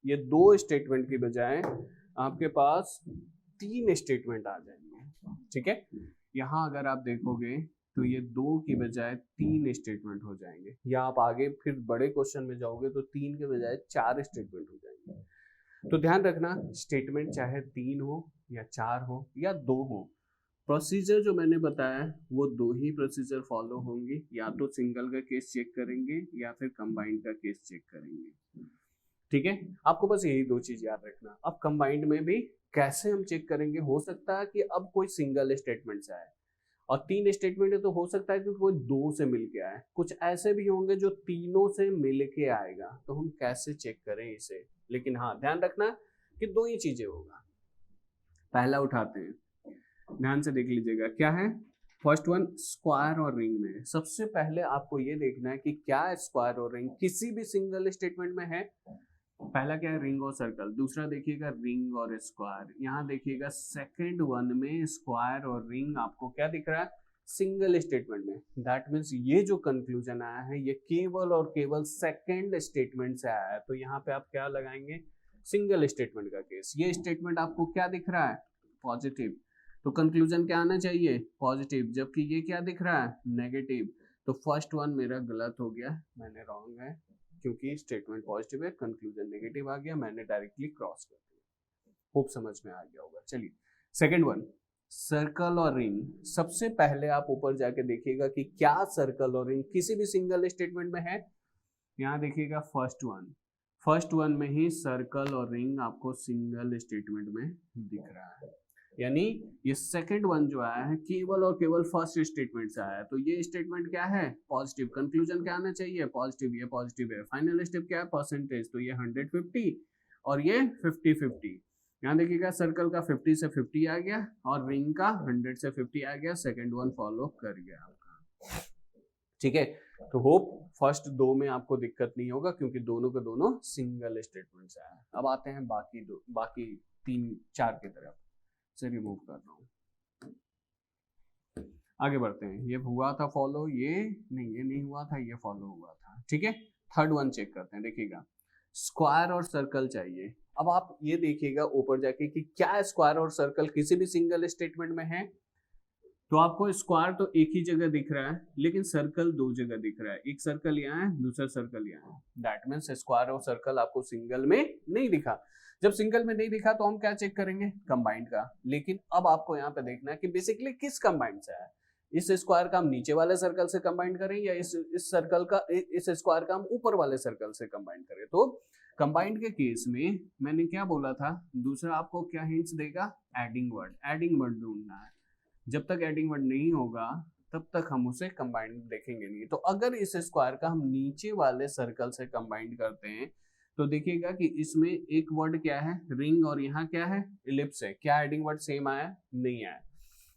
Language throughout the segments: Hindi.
ये 2 स्टेटमेंट की बजाय आपके पास 3 स्टेटमेंट आ जाएंगे। ठीक है, यहाँ अगर आप देखोगे तो ये 2 की बजाय 3 स्टेटमेंट हो जाएंगे, या आप आगे फिर बड़े क्वेश्चन में जाओगे तो 3 के बजाय 4 स्टेटमेंट हो जाएंगे। तो ध्यान रखना, स्टेटमेंट चाहे 3 हो या 4 हो या 2 हो, प्रोसीजर जो मैंने बताया वो 2 ही प्रोसीजर फॉलो होंगे, या तो सिंगल का केस चेक करेंगे या फिर कंबाइंड का केस चेक करेंगे। ठीक है, आपको बस यही 2 चीज याद रखना। अब कंबाइंड में भी कैसे हम चेक करेंगे, हो सकता है कि अब कोई सिंगल स्टेटमेंट से आए और 3 स्टेटमेंट है तो हो सकता है कि कोई 2 से मिल के आए, कुछ ऐसे भी होंगे जो तीनों से मिल के आएगा, तो हम कैसे चेक करें इसे। लेकिन हाँ, ध्यान रखना कि 2 ही चीजें होगा। पहला उठाते हैं, ध्यान से देख लीजिएगा क्या है। फर्स्ट वन स्क्वायर और रिंग में। सबसे पहले आपको ये देखना है कि क्या स्क्वायर और रिंग किसी भी सिंगल स्टेटमेंट में है। पहला क्या है, रिंग और सर्कल। दूसरा देखिएगा रिंग और स्क्वायर। यहाँ देखिएगा सेकंड वन में स्क्वायर और रिंग आपको क्या दिख रहा है, सिंगल स्टेटमेंट में। दैट मीन्स ये जो कंक्लूजन आया है ये केवल और केवल सेकंड स्टेटमेंट से आया है। तो यहाँ पे आप क्या लगाएंगे, सिंगल स्टेटमेंट का केस। ये स्टेटमेंट आपको क्या दिख रहा है, पॉजिटिव, तो कंक्लूजन क्या आना चाहिए, पॉजिटिव। जबकि ये क्या दिख रहा है, नेगेटिव। तो फर्स्ट वन मेरा गलत हो गया, मैंने रॉन्ग है, क्योंकि स्टेटमेंट पॉजिटिव है, कंक्लूजन नेगेटिव आ गया, मैंने डायरेक्टली क्रॉस कर दिया। होप समझ में आ गया होगा। चलिए सेकंड वन, सर्कल और रिंग। सबसे पहले आप ऊपर जाके देखिएगा कि क्या सर्कल और रिंग किसी भी सिंगल स्टेटमेंट में है। यहाँ देखिएगा फर्स्ट वन में ही सर्कल और रिंग आपको सिंगल स्टेटमेंट में दिख रहा है, यानी ये सेकंड वन जो आया है केवल और केवल फर्स्ट स्टेटमेंट से आया है। तो ये स्टेटमेंट क्या है, पॉजिटिव। कंक्लूजन क्या आना चाहिए, पॉजिटिव, ये पॉजिटिव है। फाइनल स्टेप क्या है, परसेंटेज, तो ये 150 और ये 50-50। यहाँ देखिएगा सर्कल का 50 से 50 आ गया और रिंग का 100 से 50 आ गया, सेकंड वन फॉलो कर गया आपका। ठीक है, तो होप फर्स्ट 2 में आपको दिक्कत नहीं होगा, क्योंकि दोनों के दोनों सिंगल स्टेटमेंट से आया है। अब आते हैं बाकी 3-4 की तरफ से रिमूव कर रहा हूँ, आगे बढ़ते हैं। ये हुआ था फॉलो, ये नहीं हुआ था, ये फॉलो हुआ था। ठीक है, थर्ड वन चेक करते हैं। देखिएगा स्क्वायर और सर्कल चाहिए। अब आप ये देखिएगा ऊपर जाके कि क्या स्क्वायर और सर्कल किसी भी सिंगल स्टेटमेंट में है। तो आपको स्क्वायर तो एक ही जगह दिख रहा है, लेकिन सर्कल 2 जगह दिख रहा है। एक सर्कल यहाँ है, दूसरा सर्कल यहाँ है। दैट मीन्स स्क्वायर और सर्कल आपको सिंगल में नहीं दिखा। जब सिंगल में नहीं दिखा तो हम क्या चेक करेंगे, कंबाइंड का। लेकिन अब आपको यहाँ पे देखना है कि बेसिकली किस कंबाइंड से है। इस स्क्वायर का हम नीचे वाले सर्कल से कंबाइन करें, या इस सर्कल का, इस स्क्वायर का हम ऊपर वाले सर्कल से कंबाइन करें। तो कंबाइंड के केस में मैंने क्या बोला था, दूसरा आपको क्या हिंट्स देगा, एडिंग वर्ड ढूंढना है। जब तक एडिंग वर्ड नहीं होगा तब तक हम उसे कंबाइंड देखेंगे नहीं। तो अगर इस स्क्वायर का हम नीचे वाले सर्कल से कंबाइंड करते हैं तो देखिएगा कि इसमें एक वर्ड क्या है, रिंग, और यहाँ क्या है, इलिप्स है। क्या एडिंग वर्ड सेम आया, नहीं आया,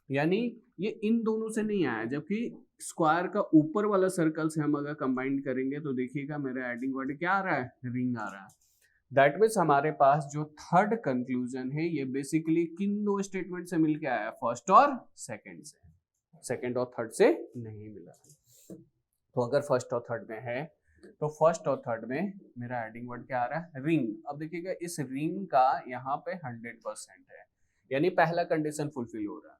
यानी ये इन दोनों से नहीं आया। जबकि स्क्वायर का ऊपर वाला सर्कल से हम अगर कंबाइन करेंगे तो देखिएगा मेरा एडिंग वर्ड क्या आ रहा है, रिंग आ रहा है। दैट मीन्स हमारे पास जो थर्ड कंक्लूजन है ये बेसिकली किन 2 स्टेटमेंट से मिलके आया, फर्स्ट और सेकंड से, सेकंड और थर्ड से नहीं मिला। तो अगर फर्स्ट और थर्ड में है तो फर्स्ट और थर्ड में मेरा एडिंग वर्ड क्या आ रहा है, रिंग। अब देखिएगा इस रिंग का यहाँ पे 100% है, यानी पहला कंडीशन फुलफिल हो रहा है।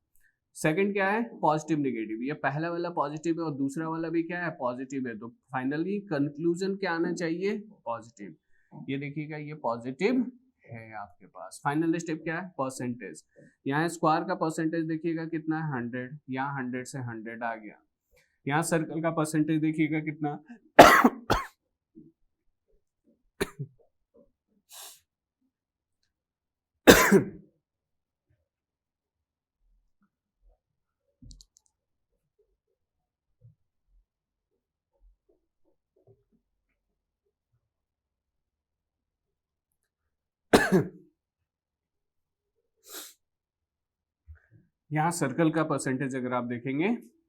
सेकंड क्या है, पॉजिटिव नेगेटिव। ये पहला वाला पॉजिटिव है और दूसरा वाला भी क्या है, पॉजिटिव है। तो फाइनली कंक्लूजन क्या आना चाहिए, पॉजिटिव। ये देखिएगा ये पॉजिटिव है आपके पास। फाइनल स्टेप क्या है, परसेंटेज। यहाँ स्क्वायर का परसेंटेज देखिएगा कितना है, 100। यहाँ 100 से 100 आ गया। यहाँ सर्कल का परसेंटेज देखिएगा कितना यहाँ सर्कल का परसेंटेज अगर आप देखेंगे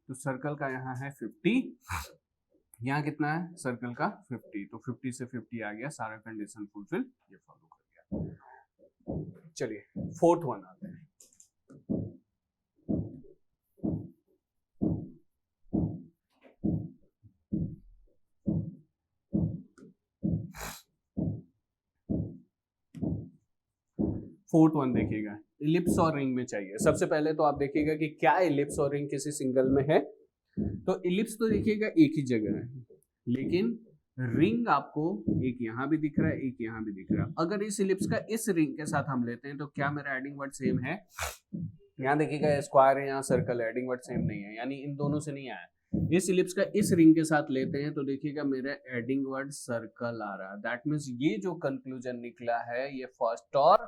तो सर्कल का यहाँ है 50, यहाँ कितना है, सर्कल का 50। तो 50 से 50 आ गया, सारा कंडीशन फुलफिल, ये फॉलो कर गया। चलिए फोर्थ वन आते हैं। फोर्थ वन देखिएगा, इलिप्स और रिंग में चाहिए। सबसे पहले तो आप देखिएगा कि क्या इलिप्स और रिंग किसी सिंगल में है। तो इलिप्स तो देखिएगा एक ही जगह है, लेकिन रिंग आपको एक यहाँ भी दिख रहा है, एक यहाँ भी दिख रहा है। अगर इस इलिप्स का इस रिंग के साथ हम लेते हैं तो क्या मेरा एडिंग वर्ड सेम है? यहाँ देखिएगा स्क्वायर है, यहाँ सर्कल है, एडिंग वर्ड सेम नहीं है, यानी इन दोनों से नहीं आया। इस इलिप्स का इस रिंग के साथ लेते हैं तो देखिएगा मेरा एडिंग वर्ड सर्कल आ रहा है। दैट मीन्स ये जो कंक्लूजन निकला है ये फर्स्ट और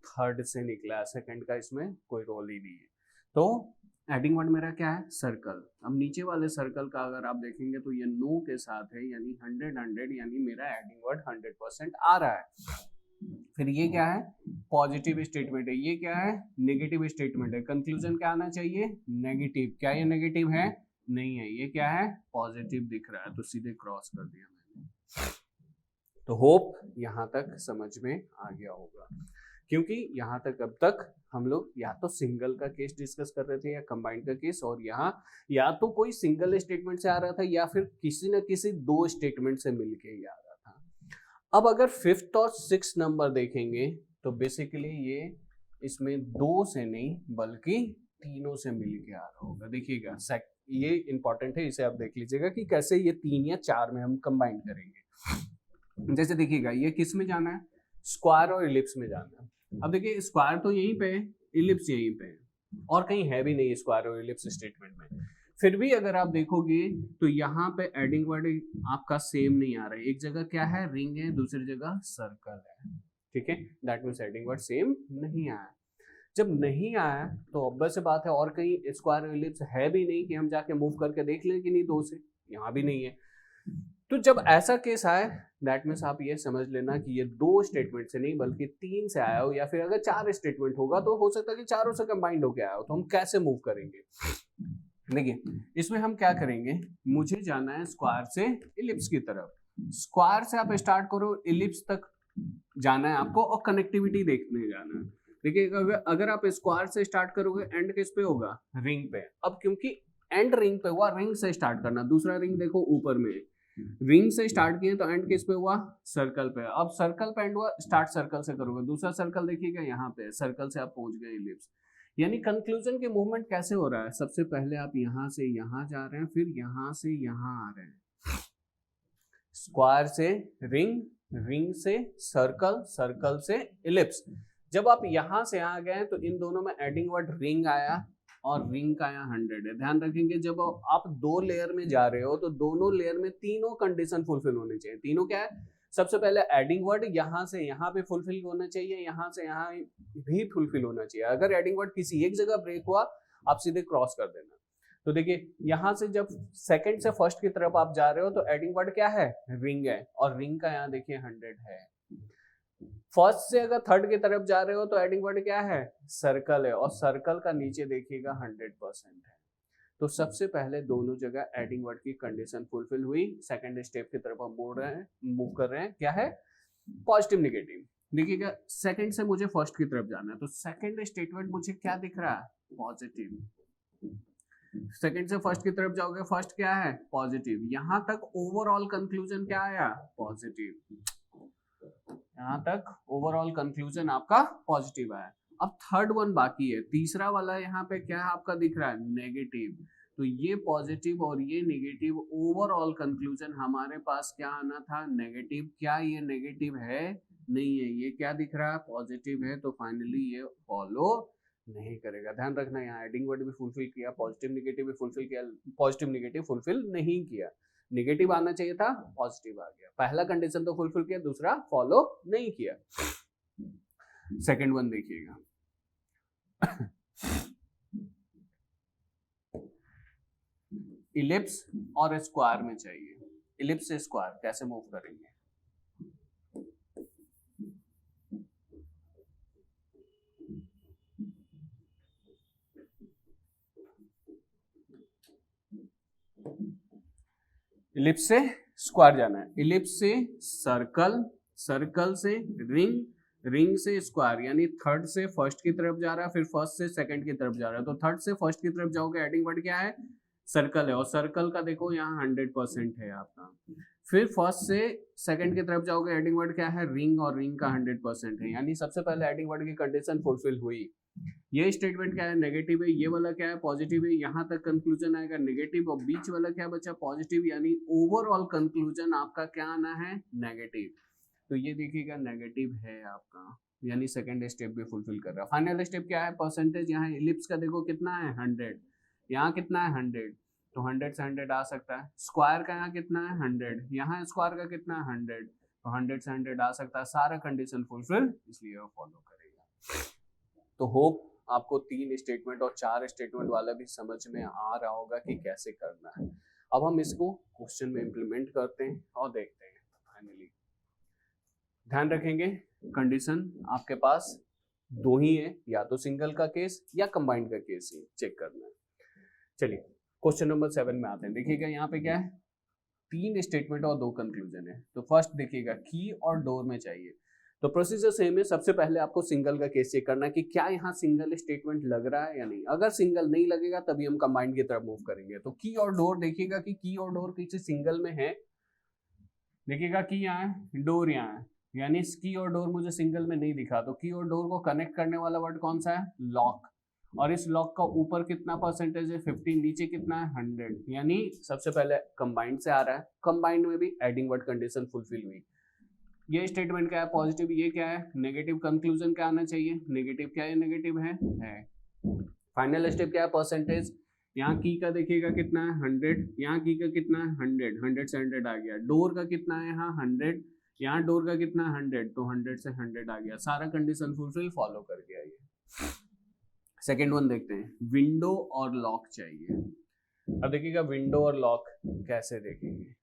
थर्ड से निकला है, सेकंड का इसमें कोई रोल ही नहीं है। तो एडिंग वर्ड मेरा क्या है? सर्कल। अब नीचे वाले सर्कल का अगर आप देखेंगे तो ये नो के साथ है, यानी 100 यानी मेरा एडिंग वर्ड 100% आ रहा है। फिर ये क्या है? पॉजिटिव स्टेटमेंट है। ये क्या है? नेगेटिव स्टेटमेंट है। कंक्लूजन क्या आना चाहिए? नेगेटिव। क्या ये नेगेटिव है? नहीं है। ये क्या है? पॉजिटिव दिख रहा है, तो सीधे क्रॉस कर दिया मैंने। तो होप यहां तक समझ में आ गया होगा, क्योंकि यहाँ तक अब तक हम लोग या तो सिंगल का केस डिस्कस कर रहे थे या कंबाइंड का केस, और यहाँ या तो कोई सिंगल स्टेटमेंट से आ रहा था या फिर किसी न किसी दो स्टेटमेंट से मिलके ही आ रहा था। अब अगर फिफ्थ और सिक्स नंबर देखेंगे तो बेसिकली ये इसमें दो से नहीं बल्कि तीनों से मिलके आ रहा होगा। देखिएगा ये इंपॉर्टेंट है, इसे आप देख लीजिएगा कि कैसे ये तीन या चार में हम कंबाइन करेंगे। जैसे देखिएगा ये किस में जाना है? स्क्वायर और इलिप्स में जाना है। अब देखिए स्क्वायर तो यहीं पे है, इलिप्स यहीं पे है, और कहीं है भी नहीं स्क्वायर और इलिप्स स्टेटमेंट में। फिर भी अगर आप देखोगे तो यहाँ पे एडिंग वर्ड आपका सेम नहीं आ रहा है। एक जगह क्या है? रिंग है, दूसरी जगह सर्कल है। ठीक है, that means adding word same नहीं आया। जब नहीं आया तो ऑब्वियस सी बात है और कहीं स्क्वायर और इलिप्स है भी नहीं कि हम जाके मूव करके देख लें कि नहीं दो से, यहाँ भी नहीं है। तो जब ऐसा केस आए दैट मीन्स आप ये समझ लेना कि ये दो स्टेटमेंट से नहीं बल्कि तीन से आया हो, या फिर अगर चार स्टेटमेंट होगा तो हो सकता है कि चारों से कंबाइंड होके आया हो। तो हम कैसे मूव करेंगे? देखिए इसमें हम क्या करेंगे, मुझे जाना है स्क्वायर से इलिप्स की तरफ। स्क्वायर से आप स्टार्ट करो, इलिप्स तक जाना है आपको और कनेक्टिविटी देखने जाना है। देखिए अगर आप स्क्वायर से स्टार्ट करोगे एंड किस पे होगा? रिंग पे। अब क्योंकि एंड रिंग पे हुआ, रिंग से स्टार्ट करना। दूसरा रिंग देखो ऊपर में, रिंग से स्टार्ट किए तो एंड किस पे हुआ? सर्कल पे। अब सर्कल पे एंड हुआ, स्टार्ट सर्कल से करोगे। दूसरा सर्कल देखिएगा यहाँ पे, सर्कल से आप पहुंच गए इलिप्स। यानी कंक्लूजन के मूवमेंट कैसे हो रहा है? सबसे पहले आप यहां से यहां जा रहे हैं, फिर यहां से यहां आ रहे हैं। स्क्वायर से रिंग, रिंग से सर्कल, सर्कल से इलिप्स। जब आप यहां से आ गए तो इन दोनों में एडिंग वर्ड रिंग आया और रिंग का यहाँ 100 है। ध्यान रखेंगे जब आप दो लेयर में जा रहे हो तो दोनों लेयर में तीनों कंडीशन फुलफिल होनी चाहिए। तीनों क्या है? सबसे पहले एडिंग वर्ड यहाँ से यहाँ पे फुलफिल होना चाहिए, यहाँ से यहाँ भी फुलफिल होना चाहिए। अगर एडिंग वर्ड किसी एक जगह ब्रेक हुआ आप सीधे क्रॉस कर देना। तो देखिए यहाँ से जब सेकंड से फर्स्ट की तरफ आप जा रहे हो तो एडिंग वर्ड क्या है? रिंग है, और रिंग का यहाँ देखिए 100 है। फर्स्ट से अगर थर्ड की तरफ जा रहे हो तो एडिंग वर्ड क्या है? सर्कल है, और सर्कल का नीचे देखिएगा 100% है। तो सबसे पहले दोनों जगह एडिंग वर्ड की कंडीशन फुलफिल हुई। सेकंड स्टेप की तरफ हम मूव कर रहे हैं। क्या है? Positive negative. देखिएगा सेकंड से मुझे फर्स्ट की तरफ जाना है, तो सेकंड स्टेटमेंट मुझे क्या दिख रहा है? पॉजिटिव। सेकंड से फर्स्ट की तरफ जाओगे, फर्स्ट क्या है? पॉजिटिव। यहां तक ओवरऑल कंक्लूजन क्या आया? पॉजिटिव। यहां तक ओवरऑल कंक्लूजन आपका पॉजिटिव आया। अब थर्ड वन बाकी है, तीसरा वाला यहाँ पे क्या है आपका दिख रहा है? नेगेटिव। तो ये पॉजिटिव और ये नेगेटिव, ओवरऑल कंक्लूजन हमारे पास क्या आना था? नेगेटिव। क्या ये नेगेटिव है? नहीं है। ये क्या दिख रहा है? पॉजिटिव है। तो फाइनली ये फॉलो नहीं करेगा। ध्यान रखना यहाँ एडिंग वर्ड भी फुलफिल किया, पॉजिटिव निगेटिव भी फुलफिल किया, पॉजिटिव निगेटिव फुलफिल नहीं किया। नेगेटिव आना चाहिए था, पॉजिटिव आ गया। पहला कंडीशन तो फुलफिल किया, दूसरा फॉलो नहीं किया। सेकंड वन देखिएगा इलिप्स और स्क्वायर में चाहिए। इलिप्स से स्क्वायर कैसे मूव करेंगे? इलिप्स से स्क्वायर जाना है, इलिप्स से सर्कल, सर्कल से रिंग, रिंग से स्क्वायर, यानी थर्ड से फर्स्ट की तरफ जा रहा है, फिर फर्स्ट से सेकंड की तरफ जा रहा है। तो थर्ड से फर्स्ट की तरफ जाओगे, एडिंग वर्ड क्या है? सर्कल है और सर्कल का देखो यहाँ 100% है आपका। फिर फर्स्ट से सेकंड की तरफ जाओगे, एडिंग वर्ड क्या है, रिंग, और रिंग का 100% है, यानी सबसे पहले एडिंग वर्ड की कंडीशन फुलफिल हुई। ये स्टेटमेंट क्या है, नेगेटिव है, ये वाला क्या है, पॉजिटिव है, यहाँ तक कंक्लूजन आएगा नेगेटिव, और बीच वाला क्या बचा, पॉजिटिव, यानी ओवरऑल कंक्लूजन आपका क्या आना है, नेगेटिव। तो ये देखिएगा नेगेटिव है आपका, यानी सेकंड स्टेप भी फुलफिल कर रहा है। फाइनल स्टेप क्या है, परसेंटेज, यहाँ एलिप्स का देखो कितना है 100, यहाँ कितना है 100, तो 100 से 100 आ सकता है। स्क्वायर का यहाँ कितना है 100, यहाँ स्क्वायर का कितना है 100, तो 100 से 100 आ सकता है, सारा कंडीशन फुलफिल, इसलिए वो फॉलो करेगा। तो होप आपको 3 स्टेटमेंट और 4 स्टेटमेंट वाला भी समझ में आ रहा होगा कि कैसे करना है। अब हम इसको क्वेश्चन में इंप्लीमेंट करते हैं और देखते हैं। फाइनली ध्यान रखेंगे, कंडीशन आपके पास 2 ही है, या तो सिंगल का केस या कंबाइंड का केस ही चेक करना है। चलिए क्वेश्चन नंबर 7 में आते हैं। देखिएगा यहाँ पे क्या है, 3 स्टेटमेंट और 2 कंक्लूजन है। तो फर्स्ट देखिएगा की और डोर में चाहिए, तो प्रोसीजर सेम है। सबसे पहले आपको सिंगल का केस चेक करना है कि क्या यहाँ सिंगल स्टेटमेंट लग रहा है या नहीं। अगर सिंगल नहीं लगेगा तभी हम कंबाइंड की तरफ मूव करेंगे। तो की और डोर देखिएगा कि की और डोर किसी सिंगल में है, देखिएगा की यहाँ है, डोर यहाँ है, यानी की और डोर मुझे सिंगल में नहीं दिखा। तो की और डोर को कनेक्ट करने वाला वर्ड कौन सा है, लॉक, और इस लॉक का ऊपर कितना परसेंटेज है 50, नीचे कितना है 100, यानी सबसे पहले कंबाइंड से आ रहा है। कंबाइंड में भी एडिंग वर्ड कंडीशन फुलफिल हुई। ये स्टेटमेंट क्या है, पॉजिटिव, ये क्या है नेगेटिव, कंक्लूजन क्या आना चाहिए, नेगेटिव, क्या ये नेगेटिव है। फाइनल स्टेप क्या है, परसेंटेज, यहाँ की का देखिएगा कितना है 100, यहाँ की का कितना है 100, 100 से 100 आ गया। डोर का कितना है यहाँ 100, यहाँ डोर का कितना है 100, तो 100 से 100 आ गया, सारा कंडीशन फुलफिल, फॉलो कर गया ये। सेकेंड वन देखते हैं, विंडो और लॉक चाहिए। अब देखिएगा विंडो और लॉक कैसे देखेंगे।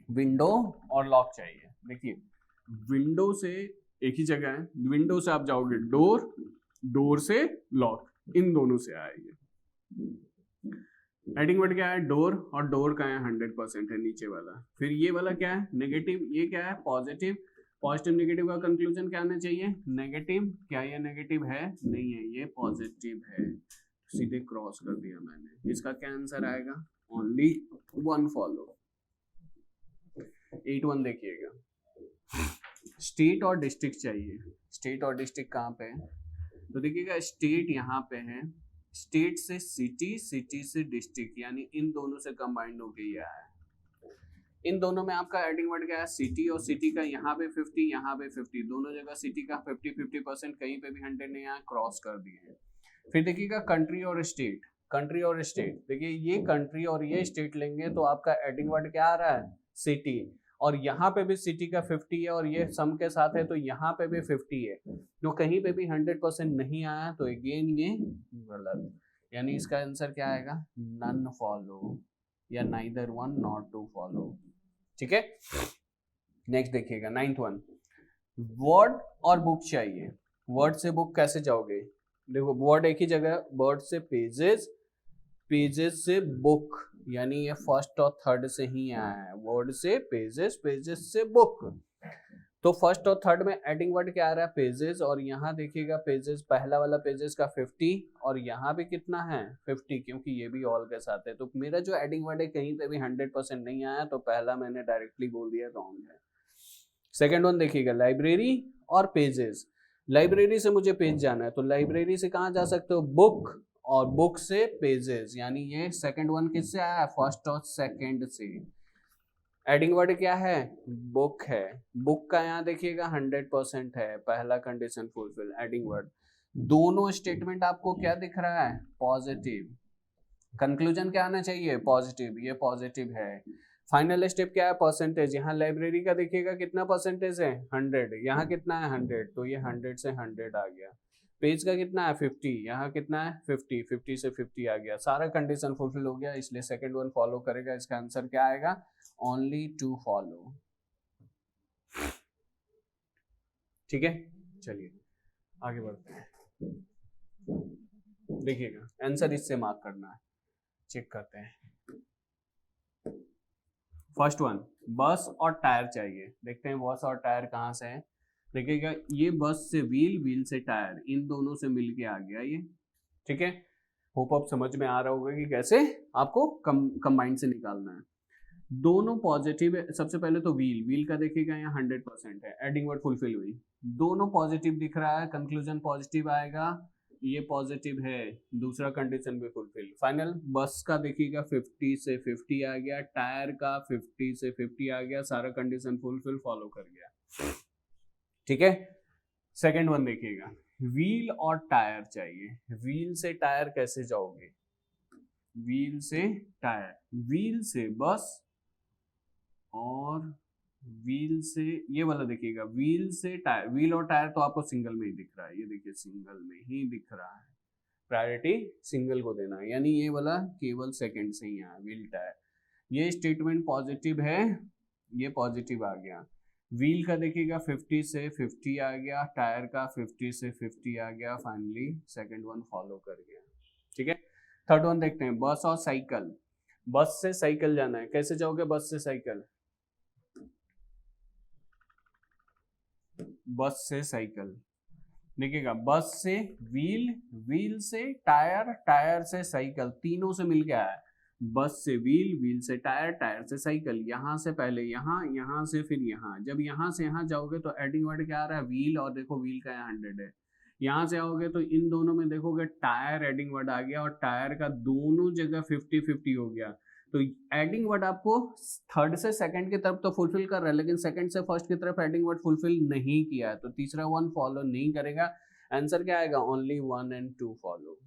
विंडो और लॉक चाहिए। देखिए विंडो से एक ही जगह है, विंडो से आप जाओगे डोर, डोर से लॉक, इन दोनों से आएंगे। एडिंग वर्ड क्या है, डोर, और डोर का है 100% है नीचे वाला। फिर ये वाला क्या है नेगेटिव, ये क्या है पॉजिटिव, पॉजिटिव नेगेटिव का कंक्लूजन क्या आना चाहिए, नेगेटिव, क्या ये नेगेटिव है, नहीं है, ये पॉजिटिव है, सीधे क्रॉस कर दिया मैंने। इसका क्या आंसर आएगा, ओनली 1 फॉलो। 8-1 देखिएगा, स्टेट और डिस्ट्रिक्ट चाहिए। स्टेट और डिस्ट्रिक्ट कहाँ पे है, तो देखिएगा स्टेट यहाँ पे है, स्टेट से सिटी, सिटी से डिस्ट्रिक्ट, यानी इन दोनों से कंबाइंड होके ये आया है। इन दोनों में आपका एडिंग वर्ड क्या है, सिटी, और सिटी का यहाँ पे 50, यहाँ पे 50, दोनों जगह सिटी का 50-50%, कहीं पे भी 100 ने यहाँ क्रॉस कर दिए हैं। फिर देखिएगा कंट्री और स्टेट, कंट्री और स्टेट, देखिए ये कंट्री और ये स्टेट लेंगे तो आपका एडिंग वर्ड क्या आ रहा है, सिटी, और यहाँ पे भी सिटी का 50 है, और ये सम के साथ है तो यहाँ पे भी 50 है, तो कहीं पे भी 100% नहीं आया, तो अगेन ये गलत, यानी इसका आंसर क्या आएगा, नन फॉलो, या neither one not two follow. ठीक है, नेक्स्ट देखिएगा 9th वन, वर्ड और बुक चाहिए। वर्ड से बुक कैसे जाओगे, देखो वर्ड एक ही जगह, वर्ड से पेजेस, पेजेस से बुक, यानी ये फर्स्ट और थर्ड से ही आया है, वर्ड से पेजेस, पेजेस से बुक। तो फर्स्ट और थर्ड में एडिंग वर्ड क्या आ रहा है, पेजेस, और यहाँ देखिएगा पेजेस, पहला वाला पेजेस का 50, और यहाँ भी कितना है 50, क्योंकि ये भी ऑल के साथ है। तो मेरा जो एडिंग वर्ड है कहीं पे भी 100% नहीं आया, तो पहला मैंने डायरेक्टली बोल दिया रॉन्ग है। सेकेंड वन देखिएगा, लाइब्रेरी और पेजेस। लाइब्रेरी से मुझे पेज जाना है, तो लाइब्रेरी से कहाँ जा सकते हो, बुक, और बुक से पेजेस, यानी ये सेकंड वन किससे आया, फर्स्ट और सेकंड से। एडिंग वर्ड क्या है, बुक है, बुक का यहाँ देखिएगा 100% है, पहला कंडीशन फुलफिल, एडिंग वर्ड। दोनों स्टेटमेंट आपको क्या दिख रहा है, पॉजिटिव, कंक्लूजन क्या आना चाहिए, पॉजिटिव, ये पॉजिटिव है। फाइनल स्टेप क्या है, परसेंटेज, यहाँ लाइब्रेरी का देखिएगा कितना परसेंटेज है 100, यहाँ कितना है 100, तो ये 100 से 100 आ गया। पेज का कितना है 50, यहाँ कितना है 50, 50 से 50 आ गया, सारा कंडीशन फुलफिल हो गया, इसलिए सेकंड वन फॉलो करेगा। इसका आंसर क्या आएगा, ओनली 2 फॉलो। ठीक है, चलिए आगे बढ़ते हैं। देखिएगा आंसर इससे मार्क करना है, चेक करते हैं। फर्स्ट वन, बस और टायर चाहिए। देखते हैं बस और टायर कहाँ से है, देखिएगा ये बस से व्हील, व्हील से टायर, इन दोनों से मिलके आ गया ये, ठीक है। होप आप समझ में आ रहा होगा कि कैसे आपको कंबाइंड से निकालना है। दोनों पॉजिटिव है। सबसे पहले तो व्हील, व्हील का देखिएगा यहाँ 100% है, एडिंग वर्ड फुलफिल हुई, दोनों पॉजिटिव दिख रहा है, कंक्लूजन पॉजिटिव आएगा, ये पॉजिटिव है, दूसरा कंडीशन भी फुलफिल। फाइनल बस का देखिएगा 50 से 50 आ गया, टायर का 50 से 50 आ गया, सारा कंडीशन फुलफिल, फॉलो कर गया, ठीक है। सेकंड वन देखिएगा, व्हील और टायर चाहिए। व्हील से टायर कैसे जाओगे, व्हील से टायर, व्हील से बस और व्हील से ये वाला देखिएगा, व्हील से टायर, व्हील और टायर तो आपको सिंगल में ही दिख रहा है, ये देखिए सिंगल में ही दिख रहा है, प्रायोरिटी सिंगल को देना है, यानी ये वाला केवल सेकंड से ही आया, व्हील टायर। ये स्टेटमेंट पॉजिटिव है, ये पॉजिटिव आ गया। व्हील का देखिएगा 50 से 50 आ गया, टायर का 50 से 50 आ गया, फाइनली सेकंड वन फॉलो कर गया, ठीक है। थर्ड वन देखते हैं, बस और साइकिल। बस से साइकिल जाना है, कैसे जाओगे बस से साइकिल, बस से साइकिल देखिएगा, बस से व्हील, व्हील से टायर, टायर से साइकिल, तीनों से मिल गया है, बस से व्हील, व्हील से टायर, टायर से साइकिल। यहां से पहले यहाँ, यहाँ से फिर यहाँ, जब यहाँ से यहाँ जाओगे तो एडिंग वर्ड क्या आ रहा है, व्हील, और देखो व्हील का यहाँ 100 है। यहाँ से आओगे तो इन दोनों में देखोगे टायर एडिंग वर्ड आ गया, और टायर का दोनों जगह 50-50 हो गया। तो एडिंग वर्ड आपको थर्ड से सेकंड की तरफ तो फुलफिल कर रहा है, लेकिन सेकंड से फर्स्ट की तरफ एडिंग वर्ड फुलफिल नहीं किया है, तो तीसरा वन फॉलो नहीं करेगा। आंसर क्या आएगा, ओनली 1 and 2 फॉलो,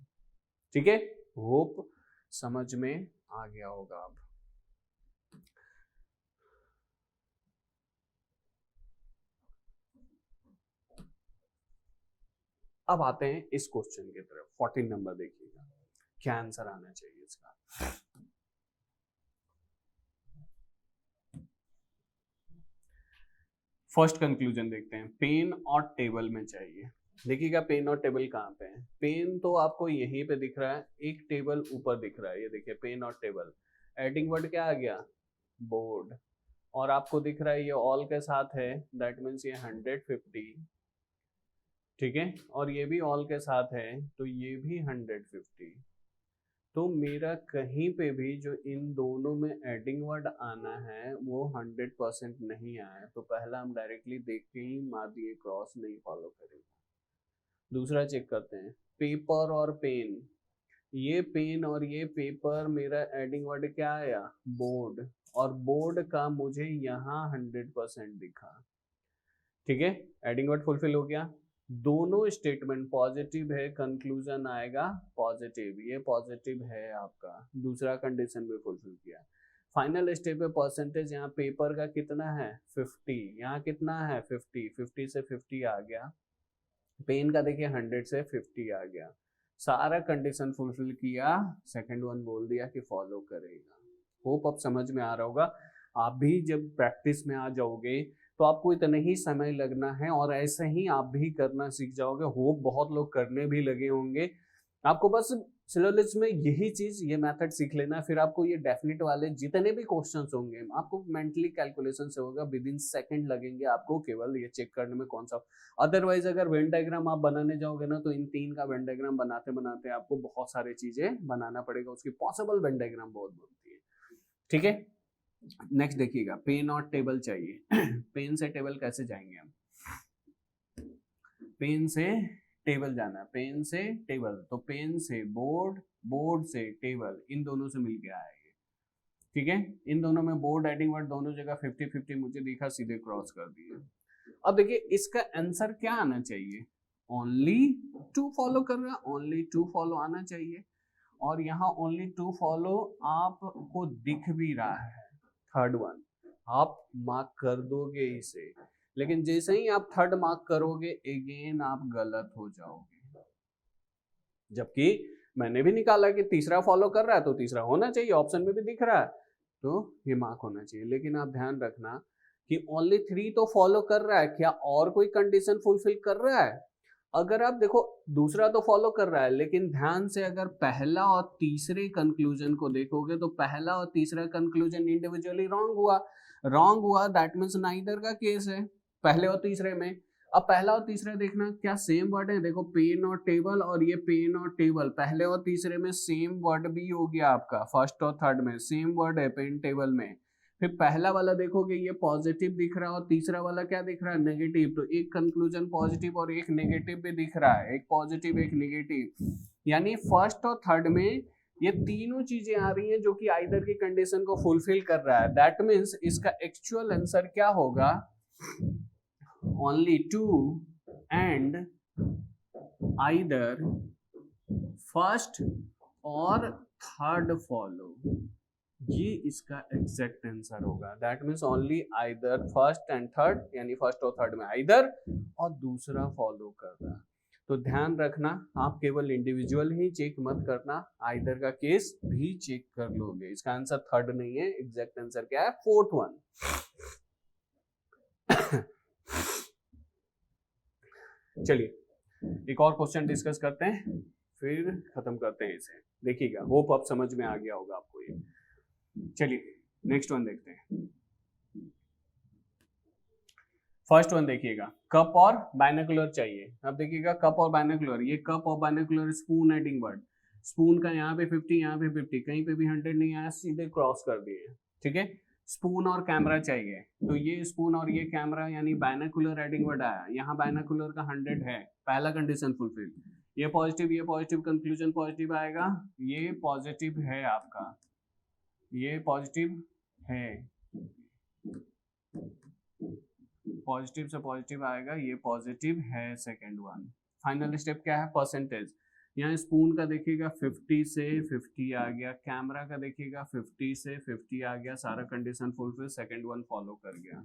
ठीक है। होप समझ में आ गया होगा। अब आते हैं इस क्वेश्चन की तरफ, 14 नंबर देखिएगा, क्या आंसर आना चाहिए इसका। फर्स्ट कंक्लूजन देखते हैं, पेन और टेबल में चाहिए। देखिएगा पेन और टेबल कहाँ पे है, पेन तो आपको यहीं पे दिख रहा है, एक टेबल ऊपर दिख रहा है, ये देखिए पेन और टेबल। एडिंग वर्ड क्या आ गया, बोर्ड, और आपको दिख रहा है ये ऑल के साथ है, दैट मीन्स ये 150, ठीक है, और ये भी ऑल के साथ है तो ये भी 150। तो मेरा कहीं पे भी जो इन दोनों में एडिंग वर्ड आना है वो 100% नहीं आया, तो पहला हम डायरेक्टली देख के ही मार दिए क्रॉस, नहीं फॉलो करेंगे। दूसरा चेक करते हैं, पेपर और पेन, ये पेन और ये पेपर, मेरा एडिंग वर्ड क्या आया, बोर्ड, और बोर्ड का मुझे यहाँ 100% दिखा, ठीक है, एडिंग वर्ड फुलफिल हो गया। दोनों स्टेटमेंट पॉजिटिव है, कंक्लूजन आएगा पॉजिटिव, ये पॉजिटिव है आपका, दूसरा कंडीशन भी फुलफिल किया। फाइनल स्टेप पे परसेंटेज, यहाँ पेपर का कितना है 50, यहाँ कितना है 50, 50 से 50 आ गया, पेन का देखिए 100 से 50 आ गया, सारा कंडीशन फुलफिल किया, सेकंड वन बोल दिया कि फॉलो करेगा। होप अब समझ में आ रहा होगा। आप भी जब प्रैक्टिस में आ जाओगे तो आपको इतना ही समय लगना है, और ऐसे ही आप भी करना सीख जाओगे। होप बहुत लोग करने भी लगे होंगे, आपको बस सिलोजिज्म में यही चीज, ये मेथड सीख लेना, फिर आपको ये डेफिनेट वाले जितने भी क्वेश्चंस होंगे आपको मेंटली कैलकुलेशन से होगा, विद इन सेकंड लगेंगे आपको केवल ये चेक करने में कौन सा। अदरवाइज अगर वेन डायग्राम आप बनाने जाओगे ना, तो इन तीन का वेन डायग्राम बनाते बनाते आपको बहुत सारी चीजें बनाना पड़ेगा, उसकी पॉसिबल वेन डायग्राम बहुत बनती है, ठीक है। नेक्स्ट देखिएगा, पेन और टेबल चाहिए। पेन से टेबल कैसे जाएंगे हम, पेन से टेबल जाना है, पेन से टेबल, तो पेन से बोर्ड, बोर्ड से टेबल, इन दोनों से मिल के आएंगे, ठीक है। इन दोनों में बोर्ड एडिंग वर्ड दोनों जगह 50-50 मुझे दिखा, सीधे क्रॉस कर दिए। अब देखिए इसका आंसर क्या आना चाहिए, ओनली 2 फॉलो कर रहा है, ओनली 2 फॉलो आना चाहिए, और यहाँ ओनली 2 फॉलो आपको दिख भी रहा है। थर्ड वन आप मार्क कर दोगे इसे, लेकिन जैसे ही आप थर्ड मार्क करोगे अगेन आप गलत हो जाओगे, जबकि मैंने भी निकाला कि तीसरा फॉलो कर रहा है तो तीसरा होना चाहिए, ऑप्शन में भी दिख रहा है तो ये मार्क होना चाहिए। लेकिन आप ध्यान रखना कि ओनली 3 तो फॉलो कर रहा है, क्या और कोई कंडीशन फुलफिल कर रहा है? अगर आप देखो दूसरा तो फॉलो कर रहा है, लेकिन ध्यान से अगर पहला और तीसरे कंक्लूजन को देखोगे तो पहला और तीसरा कंक्लूजन इंडिविजुअली रॉन्ग हुआ, दैट मीन्स नाइदर का केस है पहले और तीसरे में। अब पहला और तीसरा देखना क्या सेम वर्ड है, देखो पेन और टेबल, और ये पेन और टेबल, पहले और तीसरे में सेम वर्ड भी हो गया आपका, फर्स्ट और थर्ड में सेम वर्ड है पेन टेबल में। फिर पहला वाला देखोगे ये पॉजिटिव दिख रहा है और तीसरा वाला क्या दिख रहा है, नेगेटिव, तो एक कंक्लूजन पॉजिटिव और एक नेगेटिव भी दिख रहा है, एक पॉजिटिव एक नेगेटिव, यानी फर्स्ट और थर्ड में ये तीनों चीजें आ रही हैं जो कि आइदर की कंडीशन को फुलफिल कर रहा है। दैट मीन्स इसका एक्चुअल आंसर क्या होगा, only two and either first और थर्ड फॉलो, ये इसका एग्जैक्ट आंसर होगा। That means only either first and third, यानी फर्स्ट और थर्ड में आइदर और दूसरा फॉलो कर रहा है। तो ध्यान रखना, आप केवल इंडिविजुअल ही चेक मत करना, आइदर का केस भी चेक कर लोगे। इसका आंसर थर्ड नहीं है, एग्जैक्ट आंसर क्या है, फोर्थ वन। चलिए एक और क्वेश्चन डिस्कस करते हैं, फिर खत्म करते हैं इसे। देखिएगा, होप अब समझ में आ गया होगा आपको ये। चलिए नेक्स्ट वन देखते हैं। फर्स्ट वन देखिएगा, कप और बाइनोकुलर चाहिए। अब देखिएगा कप और बाइनोकुलर, ये कप और binocular spoon adding word, spoon का यहाँ पे 50 यहाँ पे 50, कहीं पे भी 100 नहीं आया, सीधे क्रॉस कर दिए। ठीक है, स्पून और कैमरा चाहिए, तो ये स्पून और ये कैमरा यानी बाइनोकुलर एडिंग वर्ड आया, यहाँ बाइनोकुलर का 100 है, पहला कंडीशन फुलफिल। ये पॉजिटिव, कंक्लूजन पॉजिटिव आएगा, ये पॉजिटिव है आपका, ये पॉजिटिव है, पॉजिटिव से पॉजिटिव आएगा, ये पॉजिटिव है सेकेंड वन। फाइनल स्टेप क्या है, परसेंटेज। यहाँ स्पून का देखिएगा 50 से 50 आ गया, कैमरा का देखिएगा 50 से 50 आ गया, सारा condition fulfil, second one follow कर गया।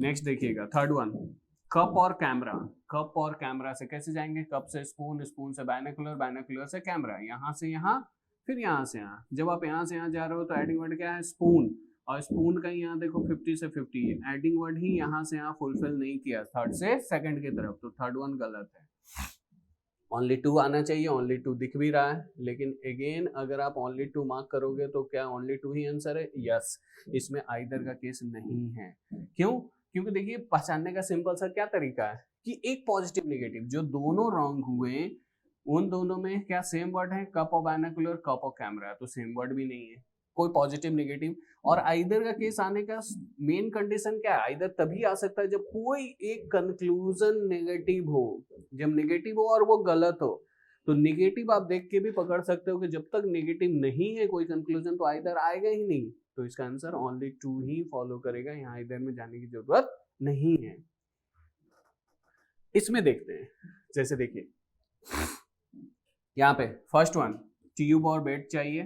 नेक्स्ट देखिएगा थर्ड वन, कप और कैमरा। कप और कैमरा से कैसे जाएंगे, कप से स्पून, स्पून से बाइनोकुलर, बाइनोकुलर से कैमरा, यहाँ से यहाँ, फिर यहाँ से यहाँ। जब आप यहाँ से यहाँ जा रहे हो तो एडिंग वर्ड क्या है, स्पून, और स्पून का यहाँ देखो 50 से 50, एडिंग वर्ड ही यहाँ से यहाँ फुलफिल नहीं किया, थर्ड से सेकंड की तरफ, तो थर्ड वन गलत है। ओनली टू आना चाहिए, ओनली टू दिख भी रहा है, लेकिन अगेन अगर आप ओनली टू मार्क करोगे तो क्या ओनली टू ही आंसर है, यस। इसमें आइदर का केस नहीं है। क्यों, क्योंकि देखिए पहचानने का सिंपल सा क्या तरीका है कि एक पॉजिटिव नेगेटिव, जो दोनों रॉन्ग हुए उन दोनों में क्या सेम वर्ड है, कप और बाइनोकुलर, कप और कैमरा, तो सेम वर्ड भी नहीं है, कोई पॉजिटिव नेगेटिव। और आइदर का केस आने का मेन कंडीशन क्या है, आइदर तभी आ सकता है जब कोई एक कंक्लूजन नेगेटिव हो, जब नेगेटिव हो और वो गलत हो। तो नेगेटिव आप देख के भी पकड़ सकते हो कि जब तक नेगेटिव नहीं है कोई कंक्लूजन तो आइदर आएगा ही नहीं, तो इसका आंसर ओनली टू ही फॉलो करेगा, यहाँ आइदर में जाने की जरूरत नहीं है। इसमें देखते हैं, जैसे देखिए यहाँ पे फर्स्ट वन, ट्यूब और बेड चाहिए,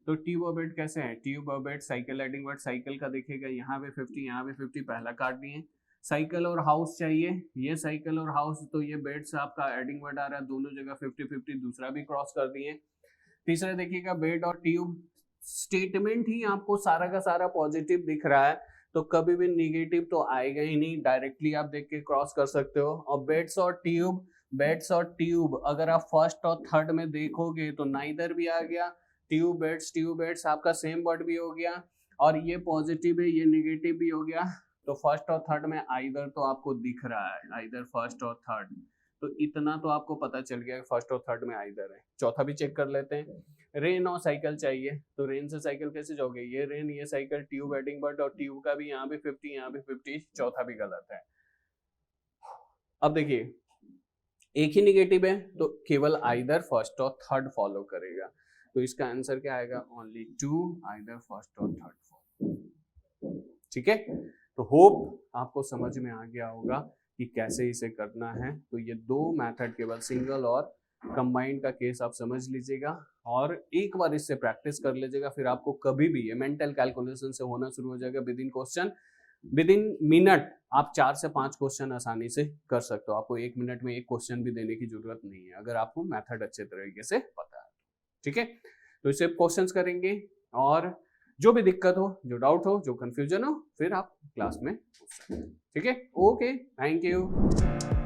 तो ट्यूब और बेड कैसे है, ट्यूब और bed cycle adding word, cycle का देखिएगा यहाँ पे 50 यहाँ पे 50, पहला काट दिए। साइकिल और हाउस चाहिए, ये साइकिल और हाउस, तो ये बेड से आपका एडिंग वर्ड आ रहा है, दोनों जगह 50-50, दूसरा भी क्रॉस कर दिए। तीसरा देखिएगा बेड और ट्यूब, स्टेटमेंट ही आपको सारा का सारा पॉजिटिव दिख रहा है, तो कभी भी निगेटिव तो आएगा ही नहीं, डायरेक्टली आप देख के क्रॉस कर सकते हो। और बेड्स और ट्यूब, बेड्स और ट्यूब अगर आप फर्स्ट और थर्ड में देखोगे तो नाइदर भी आ गया, ट्यूब बेड्स आपका सेम वर्ड भी हो गया, और ये पॉजिटिव है ये नेगेटिव भी हो गया, तो फर्स्ट और थर्ड में आइदर तो आपको दिख रहा है, आइदर फर्स्ट और थर्ड, तो इतना तो आपको पता चल गया कि फर्स्ट और थर्ड में आइदर है। चौथा भी चेक कर लेते हैं, रेन और साइकिल चाहिए, तो रेन से साइकिल कैसे जाओगे, ये रेन ये साइकिल, ट्यूब एडिंग वर्ड, और ट्यूब का भी यहाँ पे 50 यहाँ पे 50, चौथा भी गलत है। अब देखिए एक ही नेगेटिव है तो केवल आइदर फर्स्ट और थर्ड फॉलो करेगा, तो इसका आंसर क्या आएगा, ओनली टू, आइदर फर्स्ट और थर्ड फॉलो। ठीक है, तो होप आपको समझ में आ गया होगा कि कैसे इसे करना है। तो ये दो मेथड, केवल सिंगल और कंबाइंड का केस आप समझ लीजिएगा और एक बार इससे प्रैक्टिस कर लीजिएगा, फिर आपको कभी भी ये मेंटल कैलकुलेशन से होना शुरू हो जाएगा। विद इन मिनट आप 4 से 5 क्वेश्चन आसानी से कर सकते हो, आपको 1 मिनट में एक क्वेश्चन भी देने की जरूरत नहीं है, अगर आपको मेथड अच्छे तरीके से पता है। ठीक है, तो इसे क्वेश्चंस करेंगे और जो भी दिक्कत हो, जो डाउट हो, जो कंफ्यूजन हो, फिर आप क्लास में पूछ सकते हैं। ठीक है, ओके, थैंक यू।